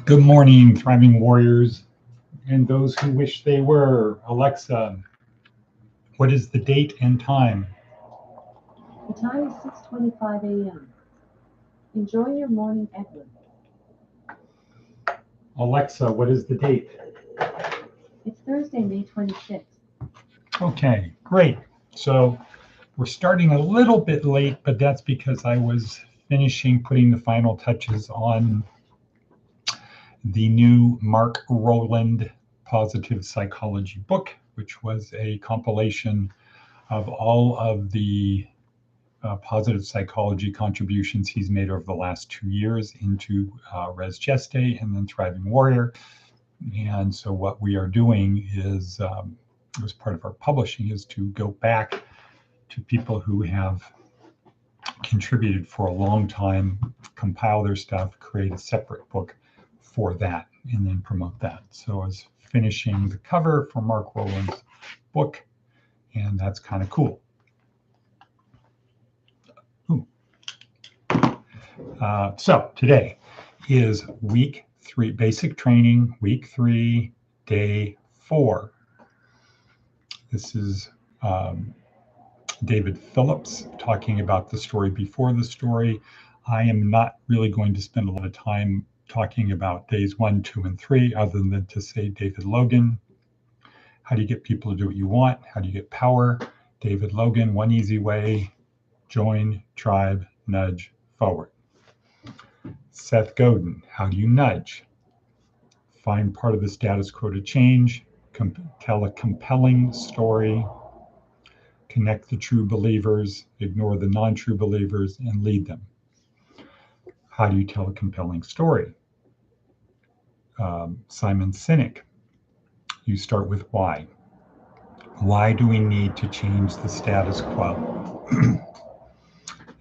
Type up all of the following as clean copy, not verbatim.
Good morning, thriving warriors, and those who wish they were. Alexa, what is the date and time? The time is 6:25 a.m. Enjoy your morning, Edward. Alexa, what is the date? It's Thursday, May 26th. Okay, great. So we're starting a little bit late, but that's because I was finishing putting the final touches on the new Mark Rowland Positive Psychology book, which was a compilation of all of the positive psychology contributions he's made over the last 2 years into Res Geste and then Thriving Warrior. And so what we are doing is, as part of our publishing, is to go back to people who have contributed for a long time, compile their stuff, create a separate book for that, and then promote that. So I was finishing the cover for Mark Rowland's book, and that's kind of cool. So today is week 3, basic training, week 3, day 4. This is David Phillips talking about the story before the story. I am not really going to spend a lot of time talking about days 1, 2, and 3, other than to say David Logan. How do you get people to do what you want? How do you get power? David Logan, one easy way: join, tribe, nudge, forward. Seth Godin, how do you nudge? Find part of the status quo to change, tell a compelling story, connect the true believers, ignore the non-true believers, and lead them. How do you tell a compelling story? Simon Sinek, you start with why. Why do we need to change the status quo?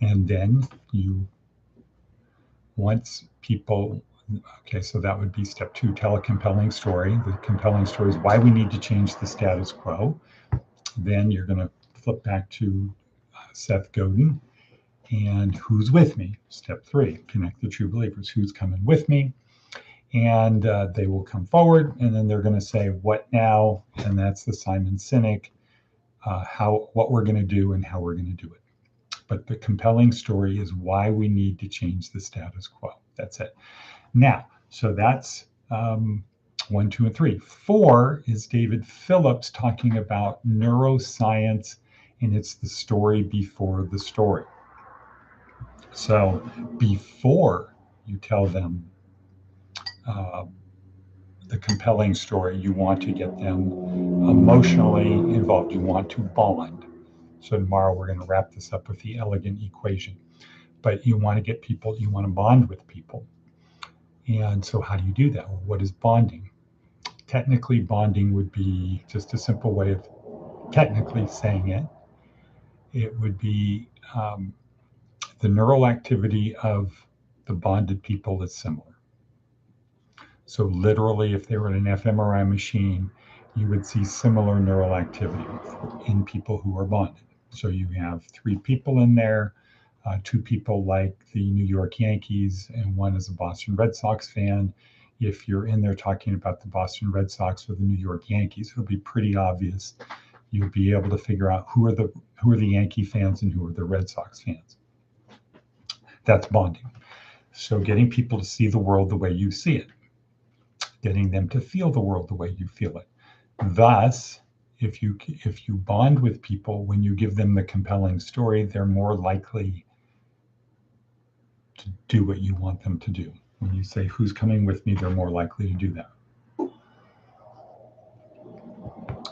And then once people, okay, so that would be step 2, tell a compelling story. The compelling story is why we need to change the status quo. Then you're going to flip back to Seth Godin and who's with me. Step 3, connect the true believers. Who's coming with me? And they will come forward, and then they're going to say, what now? And that's the Simon Sinek, what we're going to do and how we're going to do it. But the compelling story is why we need to change the status quo. That's it. Now, so that's 1, 2, and 3. 4 is David Phillips talking about neuroscience, and it's the story before the story. So before you tell them the compelling story, you want to get them emotionally involved. You want to bond. So tomorrow we're going to wrap this up with the elegant equation. But you want to get people, you want to bond with people. And so how do you do that? Well, what is bonding? Technically, bonding would be just a simple way of technically saying it. It would be the neural activity of the bonded people is similar. So literally, if they were in an fMRI machine, you would see similar neural activity in people who are bonded. So you have 3 people in there, 2 people like the New York Yankees, and 1 is a Boston Red Sox fan. If you're in there talking about the Boston Red Sox or the New York Yankees, it'll be pretty obvious. You'll be able to figure out who are the Yankee fans and who are the Red Sox fans. That's bonding. So getting people to see the world the way you see it, getting them to feel the world the way you feel it. Thus, if you bond with people, when you give them the compelling story, they're more likely to do what you want them to do. When you say, who's coming with me, they're more likely to do that.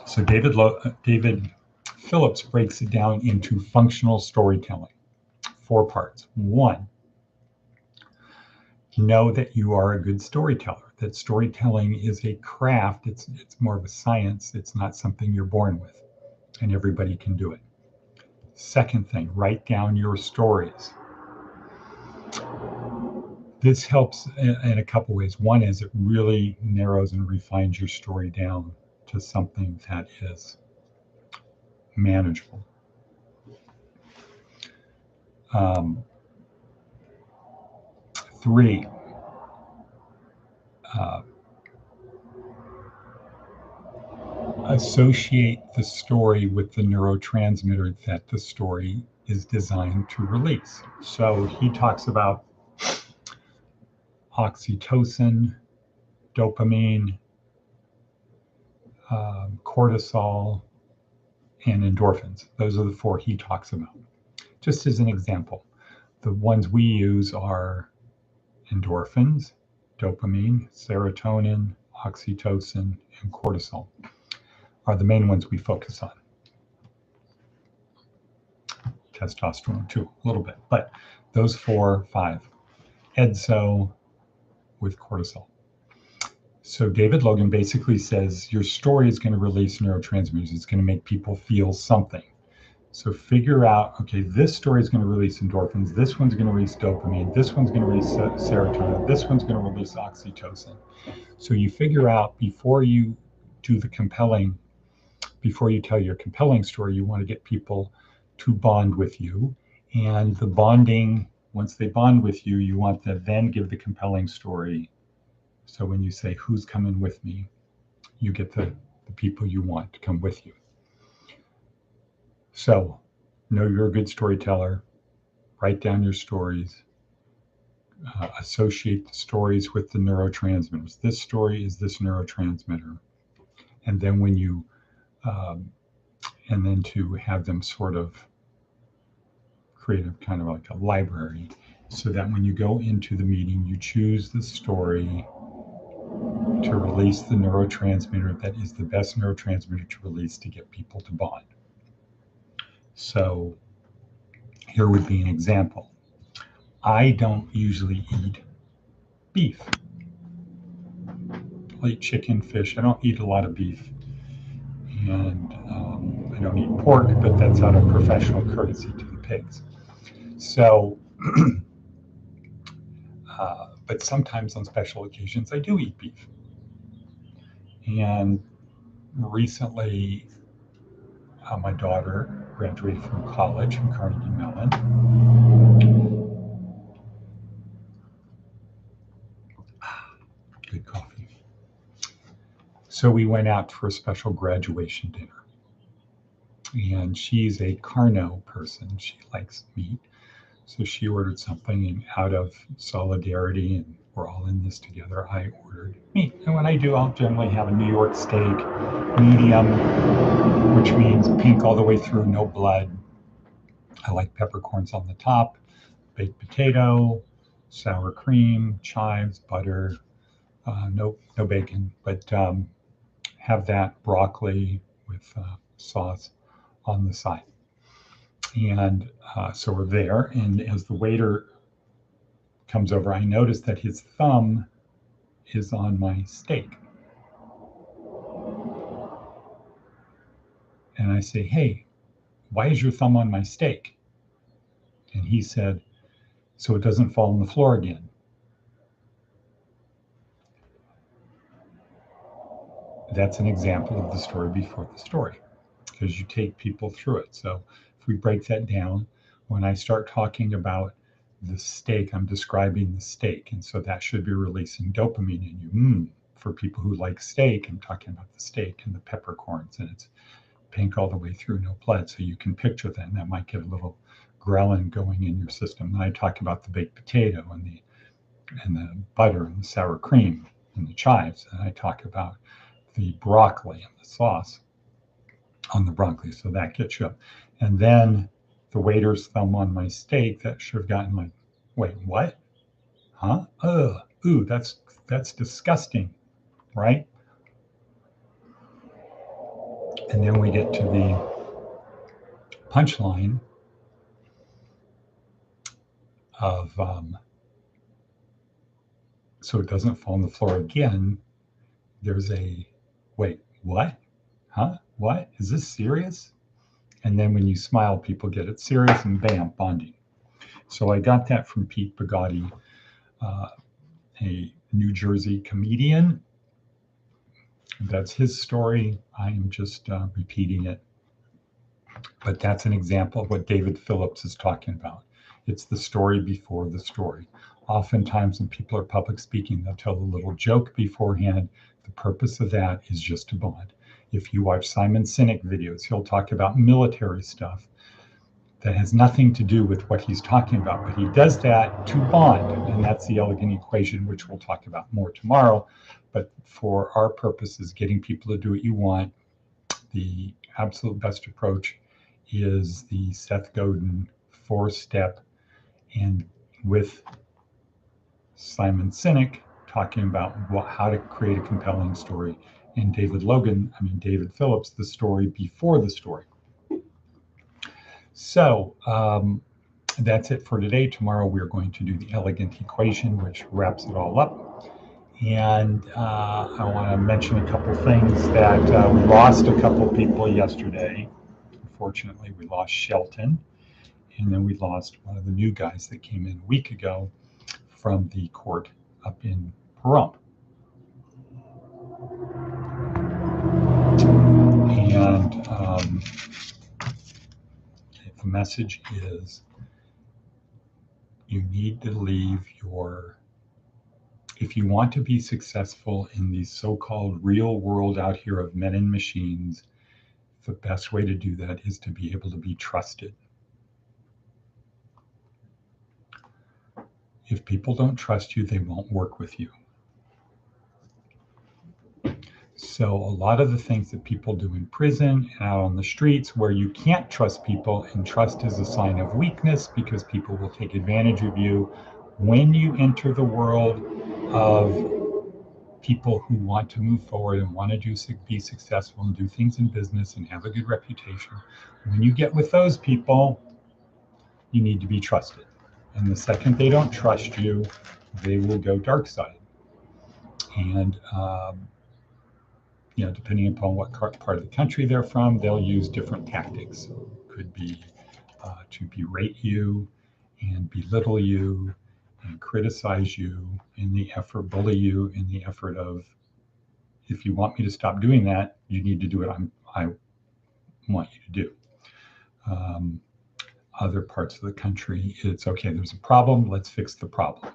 So David Phillips breaks it down into functional storytelling. 4 parts. 1, know that you are a good storyteller, that storytelling is a craft. It's more of a science. It's not something you're born with, and everybody can do it. Second thing, write down your stories. This helps in a couple ways. One is it really narrows and refines your story down to something that is manageable. 3, uh, associate the story with the neurotransmitter that the story is designed to release. So he talks about oxytocin, dopamine, cortisol, and endorphins. Those are the four he talks about. Just as an example, the ones we use are endorphins, dopamine, serotonin, oxytocin, and cortisol are the main ones we focus on. Testosterone too, a little bit, but those 4, 5. EDSO with cortisol. So David Logan basically says your story is going to release neurotransmitters. It's going to make people feel something. So figure out, okay, this story is going to release endorphins. This one's going to release dopamine. This one's going to release serotonin. This one's going to release oxytocin. So you figure out before you do the compelling, before you tell your compelling story, you want to get people to bond with you. And the bonding, once they bond with you, you want to then give the compelling story. So when you say, who's coming with me, you get the people you want to come with you. So know you're a good storyteller. Write down your stories. Associate the stories with the neurotransmitters. This story is this neurotransmitter. And then when you, and then to have them sort of create a kind of like a library so that when you go into the meeting, you choose the story to release the neurotransmitter that is the best neurotransmitter to release to get people to bond. So here would be an example. I don't usually eat beef. I eat chicken, fish. I don't eat a lot of beef. And I don't eat pork, but that's out of professional courtesy to the pigs. So, but sometimes on special occasions, I do eat beef. And recently, my daughter graduated from college from Carnegie Mellon. Good coffee. So we went out for a special graduation dinner. And she's a Carno person. She likes meat. So she ordered something, and out of solidarity, and we're all in this together, I ordered meat. And when I do, I'll generally have a New York steak, medium, which means pink all the way through, no blood. I like peppercorns on the top, baked potato, sour cream, chives, butter, no bacon, but have that broccoli with sauce on the side. And so we're there, and as the waiter comes over, I notice that his thumb is on my steak. And I say, hey, why is your thumb on my steak? And he said, so it doesn't fall on the floor again. That's an example of the story before the story, because you take people through it. So if we break that down, when I start talking about the steak, I'm describing the steak. And so that should be releasing dopamine in you. For people who like steak, I'm talking about the steak and the peppercorns, and it's pink all the way through, no blood. So you can picture that, and that might get a little ghrelin going in your system. Then I talk about the baked potato and the butter and the sour cream and the chives. And I talk about the broccoli and the sauce on the broccoli. So that gets you up. And then the waiter's thumb on my steak, that should have gotten my, wait, what? Huh? Ooh, that's disgusting, right? And then we get to the punchline of, so it doesn't fall on the floor again. There's a, wait, what? Huh? What? Is this serious? And then when you smile, people get it serious, and bam, bonding. So I got that from Pete Bugatti, a New Jersey comedian. That's his story. I am just repeating it. But that's an example of what David Phillips is talking about. It's the story before the story. Oftentimes when people are public speaking, they'll tell a little joke beforehand. The purpose of that is just to bond. If you watch Simon Sinek videos, he'll talk about military stuff that has nothing to do with what he's talking about, but he does that to bond, and that's the elegant equation, which we'll talk about more tomorrow. But for our purposes, getting people to do what you want, the absolute best approach is the Seth Godin 4-step, and with Simon Sinek talking about how to create a compelling story, and David Phillips, the story before the story. So that's it for today. Tomorrow we're going to do the elegant equation, which wraps it all up. And I want to mention a couple things that we lost a couple people yesterday. Unfortunately, we lost Shelton, and then we lost one of the new guys that came in a week ago from the court up in Pahrump. And the message is you need to leave if you want to be successful in the so-called real world out here of men and machines, the best way to do that is to be able to be trusted. If people don't trust you, they won't work with you. So a lot of the things that people do in prison and out on the streets where you can't trust people, and trust is a sign of weakness because people will take advantage of you. When you enter the world of people who want to move forward and want to be successful and do things in business and have a good reputation, when you get with those people, you need to be trusted. And the second they don't trust you, they will go dark side. And depending upon what part of the country they're from, they'll use different tactics. So it could be to berate you and belittle you and criticize you in the effort, bully you in the effort of, if you want me to stop doing that, you need to do what I want you to do. Other parts of the country, it's okay, there's a problem, let's fix the problem.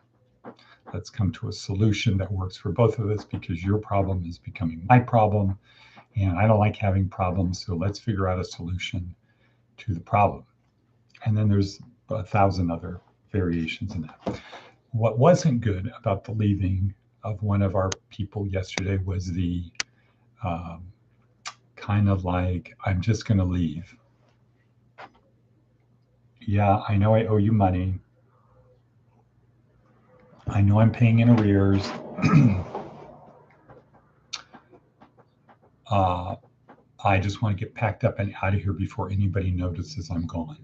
Let's come to a solution that works for both of us because your problem is becoming my problem and I don't like having problems, so let's figure out a solution to the problem. And then there's 1,000 other variations in that. What wasn't good about the leaving of one of our people yesterday was the kind of like, I'm just going to leave. Yeah, I know I owe you money. I know I'm paying in arrears. I just want to get packed up and out of here before anybody notices I'm gone.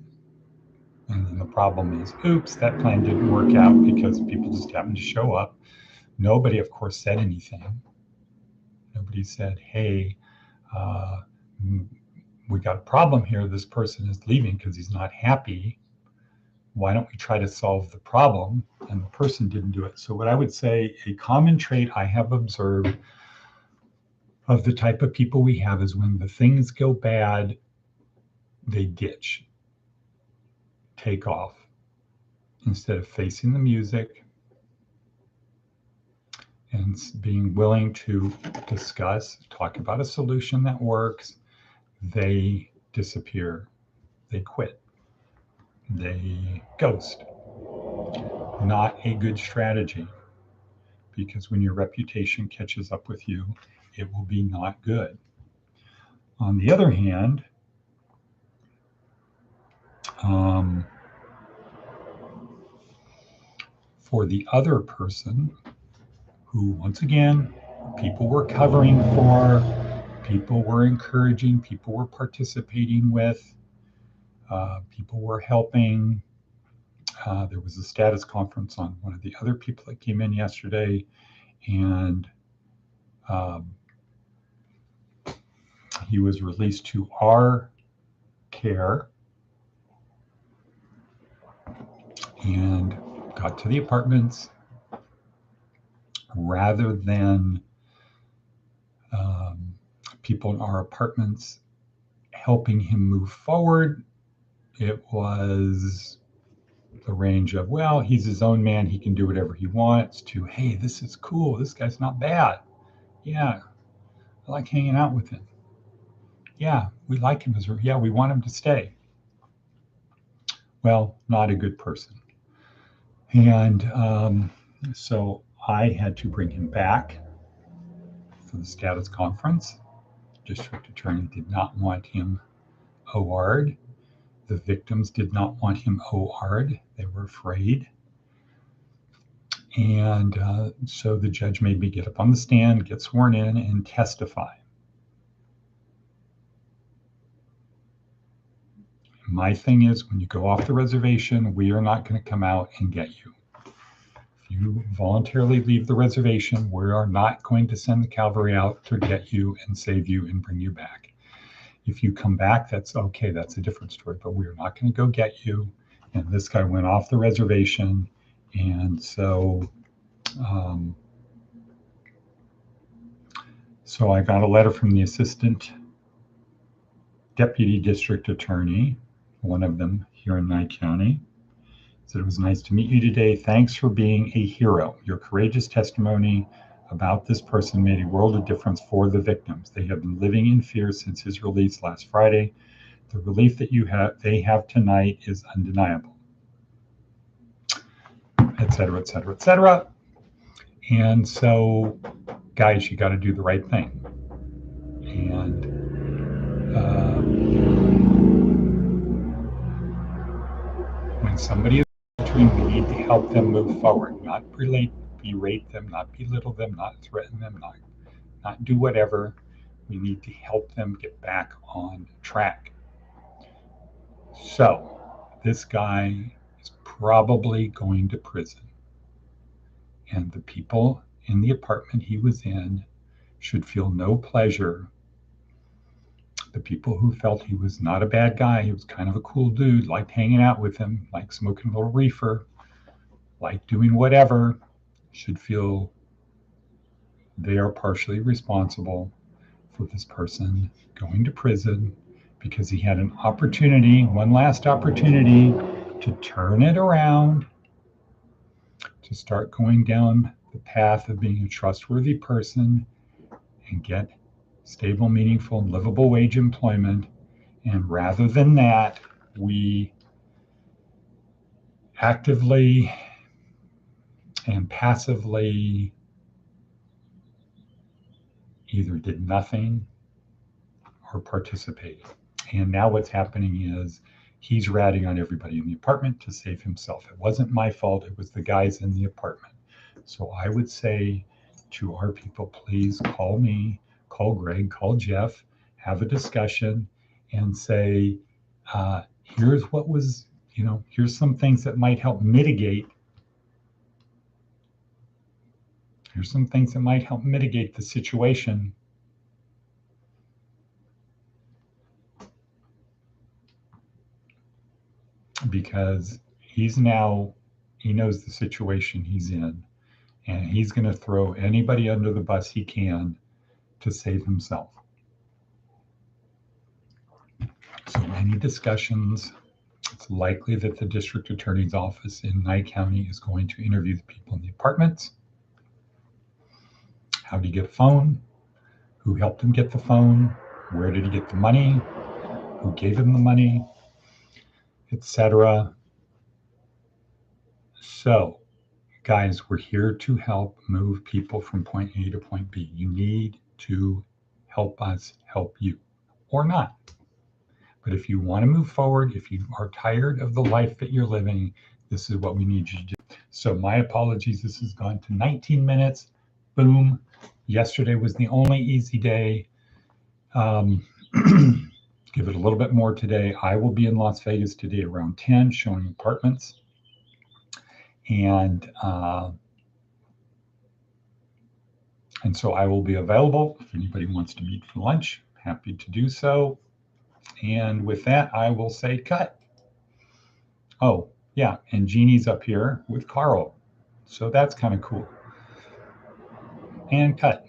And then the problem is, oops, that plan didn't work out because people just happened to show up. Nobody, of course, said anything. Nobody said, hey, we got a problem here. This person is leaving because he's not happy. Why don't we try to solve the problem? And the person didn't do it. So what I would say, a common trait I have observed of the type of people we have is when the things go bad, they ditch, take off, instead of facing the music and being willing to discuss, talk about a solution that works. They disappear, they quit, they ghost. Not a good strategy, because when your reputation catches up with you, it will be not good. On the other hand, for the other person who, once again, people were covering for, people were encouraging, people were participating with, people were helping. There was a status conference on one of the other people that came in yesterday, and he was released to our care and got to the apartments. Rather than people in our apartments helping him move forward, it was the range of, well, he's his own man, he can do whatever he wants, to, hey, this is cool, this guy's not bad. Yeah, I like hanging out with him. Yeah, we like him yeah, we want him to stay. Well, not a good person. And so I had to bring him back for the status conference. District attorney did not want him OR'd. The victims did not want him OR'd. They were afraid. And so the judge made me get up on the stand, get sworn in, and testify. My thing is, when you go off the reservation, we are not going to come out and get you. If you voluntarily leave the reservation, we are not going to send the cavalry out to get you and save you and bring you back. If you come back, that's okay. That's a different story. But we are not going to go get you. And this guy went off the reservation. And so I got a letter from the assistant deputy district attorney, one of them here in Nye County. Said, it was nice to meet you today. Thanks for being a hero. Your courageous testimony about this person made a world of difference for the victims. They have been living in fear since his release last Friday. The relief that they have tonight is undeniable. Et cetera, et cetera, et cetera. And so, guys, you got to do the right thing. And when somebody is we need to help them move forward, not berate them, not belittle them, not threaten them, not do whatever. We need to help them get back on track. So this guy is probably going to prison. And the people in the apartment he was in should feel no pleasure. The people who felt he was not a bad guy, he was kind of a cool dude, liked hanging out with him, liked smoking a little reefer, like doing whatever, should feel they are partially responsible for this person going to prison because he had an opportunity, one last opportunity, to turn it around, to start going down the path of being a trustworthy person and get stable, meaningful, and livable wage employment. And rather than that, we actively and passively either did nothing or participated. And now what's happening is he's ratting on everybody in the apartment to save himself. It wasn't my fault. It was the guys in the apartment. So I would say to our people, please call me, call Greg, call Jeff, have a discussion and say, here's what was, here's some things that might help mitigate. Here's some things that might help mitigate the situation. Because he knows the situation he's in, and he's going to throw anybody under the bus he can to save himself. So any discussions, it's likely that the district attorney's office in Nye County is going to interview the people in the apartments. How did he get a phone? Who helped him get the phone? Where did he get the money? Who gave him the money? Etc. So, guys, we're here to help move people from point A to point B. You need to help us help you, or not. But if you want to move forward, if you are tired of the life that you're living, this is what we need you to do. So my apologies, this has gone to 19 minutes. Boom. Yesterday was the only easy day. Give it a little bit more today. I will be in Las Vegas today around 10 showing apartments. And so I will be available if anybody wants to meet for lunch. Happy to do so. And with that, I will say cut. Oh, yeah, and Jeannie's up here with Carl. So that's kind of cool. And cut.